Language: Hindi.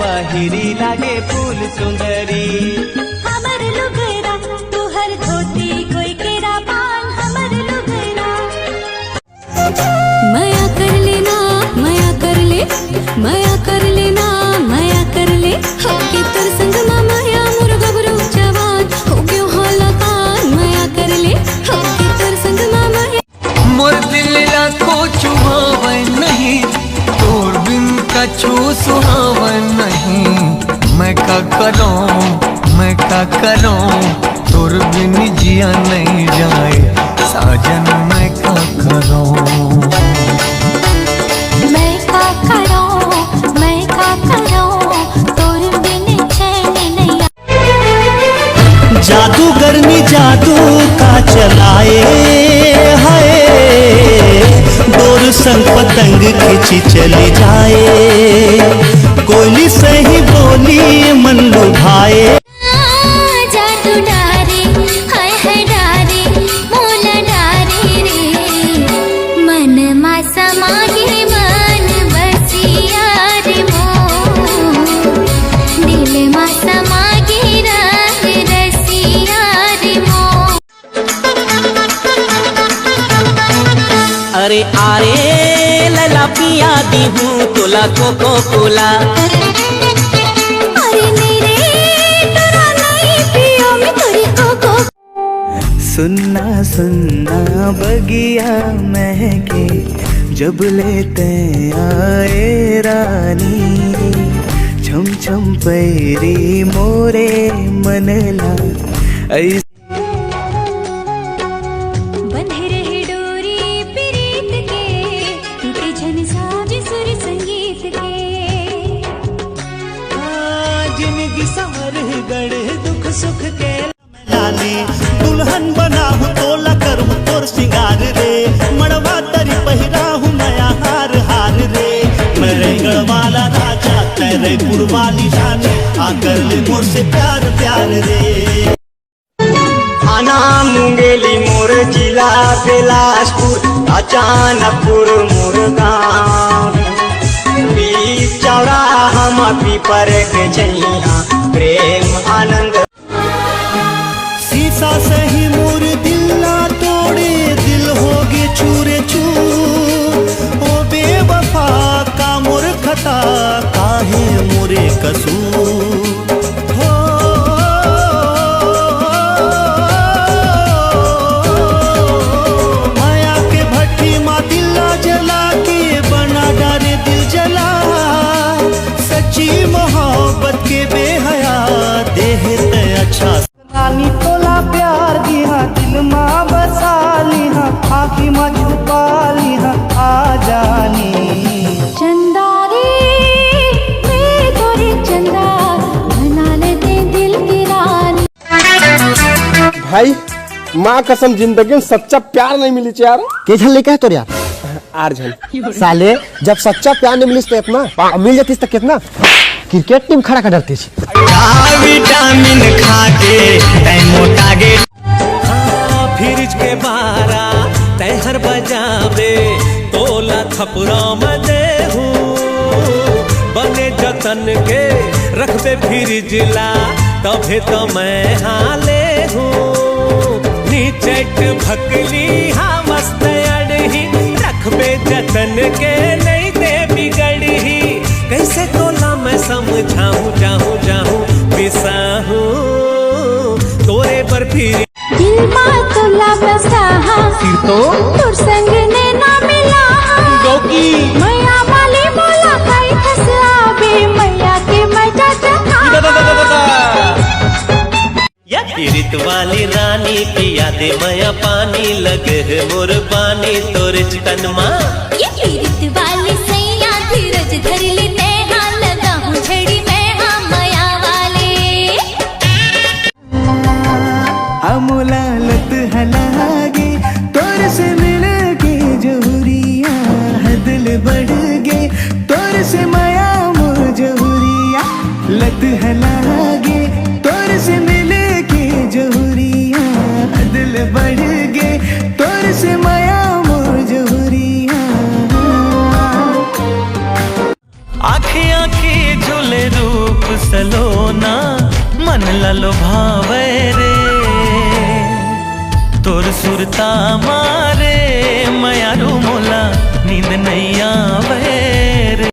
पहिरी लागे फूल सुंदरी। हमर लुगरा तुहर धोती कोई केरा पान हमर लुगरा। माया कर लेना माया कर ले माया कर लेना माया कर ले हो के तर संग माया मोर गबरू जवान हो क्यों हालाकान माया कर ले हो के तर संग माया। मोर दिल को चुहावन नहीं तोर बिन कछु सुहावन नहीं। मैं का करूं तोर बिन जिया नहीं जाए साजन। मैं का करूं तोर बिन चैन नहीं। जादूगरनी जादू का चलाए है डोर संग पतंग खिंची चली जाए। कोयली सही बोली मन लुभाए। जादू डारे हाय हाय डारे मोला डारे रे मन मा समागे मन बसिया रे मो दिल मा समागे रह रसिया रे मो। अरे आरे लला पिया दी हूँ तोला कोको कोला। अरे मेरे तोरा नहीं पियो मैं तोरी कोको। सुनना सुनना बगिया महके जब लेते आए रानी। छम छम पैरी मोरे मनला ऐसे बंधे रहे डोरी प्रीत के टूटे झन साज सुर संगीत के। जिंदगी संवर गढ़ दुख सुख के लाली दुल्हन बना हूँ तोला करूँ तोर सिंगार रे। मड़वा तरी पहिरा हूँ नया हार हार रे। मेरे गढ़वाला राजा तेरे पुरवाली रानी आकर ले मोर से प्यार प्यार रे। आना मुंगेली मोर जिला बिलासपुर अचानकपुर मोर गाँव। बीच चौड़ा हम पीपर के छैया प्रेम आनंद। शीशा सही मोर दिल ना तोड़े दिल होगे चूरे चूर। ओ बेवफा का मोर खता काहे मोरे कसूर। हो माया के भट्टी माँ दिला जला के बना डारे दिल जला। सच्ची मोहब्बत के बेहया देह ते अच्छा रानी तोला प्यार दिहा दिल माँ बसा लिहा आँखी माँ छुपा लिहा आ जानी। चंदा रे मेरे तोरे चंदा बना लेते दिल की रानी। भाई माँ कसम जिंदगी में सच्चा प्यार नहीं मिली यार। कैसा लेके है तोर यार आर्जन साले जब सच्चा प्यार नहीं मिलिस तो इतना और मिल जातीस तो कितना क्रिकेट टीम खड़ा कर डरती थी। विटामिन खा के तै मोटा गे। फ्रिज के बारा तै हर बजावे तोला थपुरा में दे हूँ। बने जतन के रखबे फ्रिज ला तभे तो मैं हाले हूँ। नीचे भकली हाँ मस्त अड़ही रखबे जतन के नहीं दे बिगड़ी। कैसे तोला मैं समझाऊं जाऊं जाऊं बिसाहूं तोरे पर फिर। दिल मा तोला बसा फिर तो तोर संग ने ना मिला। मैया वाली बोला खाई फस आवे मैया के मजा चखा। पीड़ित वाली रानी पिया दे मैया पानी लगे है मोर पानी तोरे चितन माँ। ये पीड़ित वाली सैया धीरज धर ले नेहा लगा हूँ झड़ी में हाँ माया वाले। अमोलालत हलागे तोर से मिल के जहुरिया हदल बढ़ गए तोर से माया मोर जहुरिया। लत हलागे तोर से मिल के जहुरिया हदल बढ़ गए तोर से माया मोर जहुरिया। आँखें आँखें जो बोले रूप सलोना मन ललो भावे रे तोर सुरता मारे मयारू मोला नींद नहीं आवे